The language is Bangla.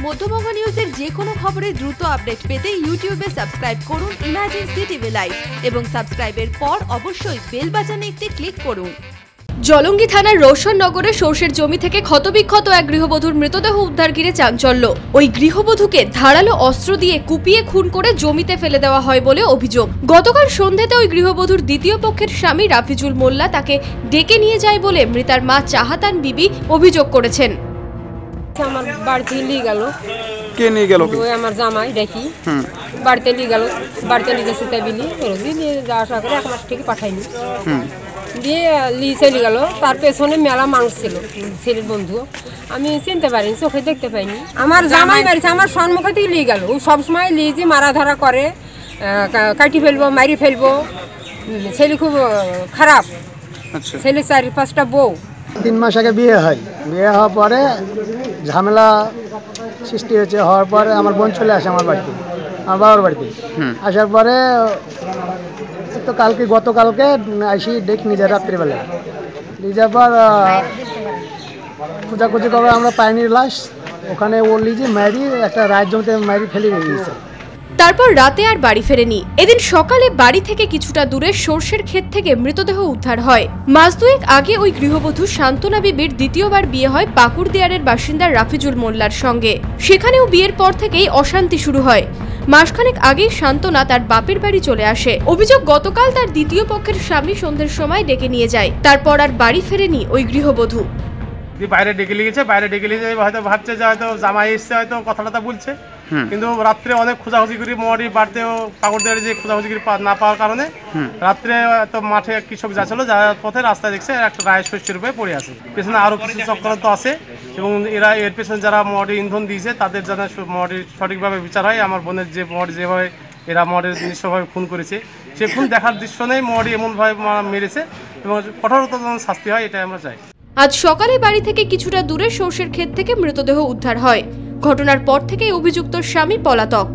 মধ্যবঙ্গ নিউজের যে কোনো খবরের দ্রুত আপডেট পেতে ইউটিউবে সাবস্ক্রাইব করুন ইমাজিন সিটিভি লাইভ এবং সাবস্ক্রাইবের পর অবশ্যই বেল বাটনে একটি ক্লিক করুন। জলঙ্গি থানার রোশননগরে সর্ষের জমি থেকে ক্ষতবিক্ষত এক গৃহবধূর মৃতদেহ উদ্ধার ঘিরে চাঞ্চল্য। ওই গৃহবধূকে ধারালো অস্ত্র দিয়ে কুপিয়ে খুন করে জমিতে ফেলে দেওয়া হয় বলে অভিযোগ। গতকাল সন্ধ্যাতে ওই গৃহবধূর দ্বিতীয় পক্ষের স্বামী রাফিজুল মোল্লা তাকে ডেকে নিয়ে যায় বলে মৃতার মা চাহাতান বিবি অভিযোগ করেছেন। আমার বাড়িতে নিয়ে গেল। কে নিয়ে গেল? ওই আমার জামাই দেখি বাড়িতে নিয়ে গেল। বাড়িতে নিয়ে গেছে তাই নিয়ে যাওয়া আসা করে 1 মাস থেকে পাঠাইনি। দিয়ে নিয়ে চলে গেল। তার পেছনে মেলা মানুষ ছিল, ছেলের বন্ধু। আমি চিনতে পারিনি, চোখে দেখতে পাইনি। আমার জামাই বাড়িতে আমার সম্মুখে থেকে নিয়ে গেল। ও সবসময় নিয়ে যে মারা ধরা করে, কাটি ফেলবো, মারি ফেলবো। ছেলে খুব খারাপ। ছেলে 4-5টা বউ। 3 মাস আগে বিয়ে হয়। বিয়ে হওয়ার পরে ঝামেলা সৃষ্টি হয়েছে। হওয়ার পরে আমার বোন চলে আসে আমার বাড়িতে, আমার বাবার বাড়িতে। আসার পরে তো গতকালকে আসি ডেকে নিয়ে যায় রাত্রিবেলা। নিয়ে যাওয়ার পর খোঁজাখুঁজি করে আমরা পাইনি লাশ। ওখানে ও লিজে মারি একটা রায়ের জমিতে মারি ফেলে দিয়েছে। তারপর রাতে আর বাড়ি ফেরেনি। এদিন সকালে বাড়ি থেকে কিছুটা দূরে সর্ষের ক্ষেত থেকে মৃতদেহ উদ্ধার হয়। মাস দুয়েক আগে ওই গৃহবধূ শান্তনা বিবির দ্বিতীয়বার বিয়ে হয় পাকুড়দিয়ারের বাসিন্দা রাফিজুল মোল্লার সঙ্গে। সেখানেও বিয়ের পর থেকেই অশান্তি শুরু হয়। মাসখানেক আগেই শান্তনা তার বাপের বাড়ি চলে আসে। অভিযোগ, গতকাল তার দ্বিতীয় পক্ষের স্বামী সন্ধ্যের সময় ডেকে নিয়ে যায়। তারপর আর বাড়ি ফেরেনি ওই গৃহবধূ। বাইরে ডেকে লিখেছে, হয়তো ভাবছে যে হয়তো জামাই এসছে, হয়তো কথাটা বলছে। কিন্তু রাত্রে অনেক খোঁজাখুঁজি করি, মোটামুটি বাড়িতেও পাকুড়দিয়ারে যে খোঁজাখুঁজি করি না পাওয়ার কারণে রাত্রে তো মাঠে কৃষক যাচ্ছিল, যাওয়ার পথে রাস্তায় দেখছে একটা রায়ের শস্যের উপরে পড়ে আছে। পেছনে আরও কিছু চক্রান্ত আছে এবং এর পেছনে যারা মোটামুটি ইন্ধন দিয়েছে তাদের যেন মোটামুটি সঠিকভাবে বিচার হয়। আমার বোনের যে মোটামুটি যেভাবে এরা মোটামুটি নিঃস্বভাবে খুন করেছে, সে খুন দেখার দৃশ্য নেই। মোটামুটি এমনভাবে মেরেছে এবং কঠোরতম শাস্তি হয়, এটাই আমরা চাই। আজ সকালে বাড়ি থেকে কিছুটা দূরে সর্ষের ক্ষেত থেকে মৃতদেহ উদ্ধার হয়। ঘটনার পর থেকে অভিযুক্ত স্বামী পলাতক।